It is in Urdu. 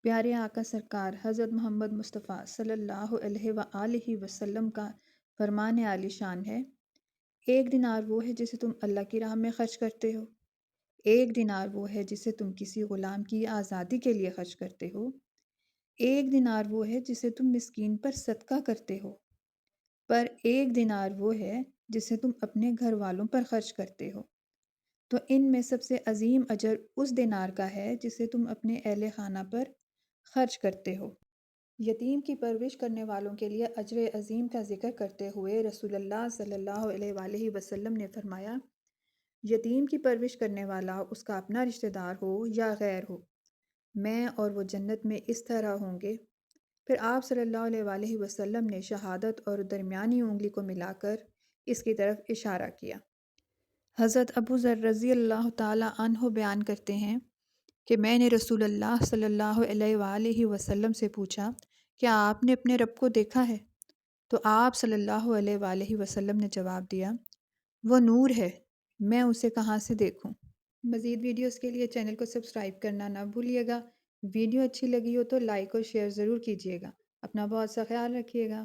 پیارے آقا سرکار حضرت محمد مصطفیٰ صلی اللہ علیہ وآلہ وسلم کا فرمان عالی شان ہے، ایک دینار وہ ہے جسے تم اللہ کی راہ میں خرچ کرتے ہو، ایک دینار وہ ہے جسے تم کسی غلام کی آزادی کے لیے خرچ کرتے ہو، ایک دینار وہ ہے جسے تم مسکین پر صدقہ کرتے ہو، پر ایک دینار وہ ہے جسے تم اپنے گھر والوں پر خرچ کرتے ہو، تو ان میں سب سے عظیم اجر اس دینار کا ہے جسے تم اپنے اہل خانہ پر خرچ کرتے ہو۔ یتیم کی پرورش کرنے والوں کے لیے اجر عظیم کا ذکر کرتے ہوئے رسول اللہ صلی اللہ علیہ وآلہ وسلم نے فرمایا، یتیم کی پرورش کرنے والا اس کا اپنا رشتہ دار ہو یا غیر ہو، میں اور وہ جنت میں اس طرح ہوں گے۔ پھر آپ صلی اللہ علیہ وآلہ وسلم نے شہادت اور درمیانی انگلی کو ملا کر اس کی طرف اشارہ کیا۔ حضرت ابو ذر رضی اللہ تعالی عنہ بیان کرتے ہیں کہ میں نے رسول اللہ صلی اللہ علیہ وآلہ وسلم سے پوچھا، کیا آپ نے اپنے رب کو دیکھا ہے؟ تو آپ صلی اللہ علیہ وآلہ وسلم نے جواب دیا، وہ نور ہے، میں اسے کہاں سے دیکھوں؟ مزید ویڈیوز کے لیے چینل کو سبسکرائب کرنا نہ بھولیے گا۔ ویڈیو اچھی لگی ہو تو لائک اور شیئر ضرور کیجیے گا۔ اپنا بہت سا خیال رکھیے گا۔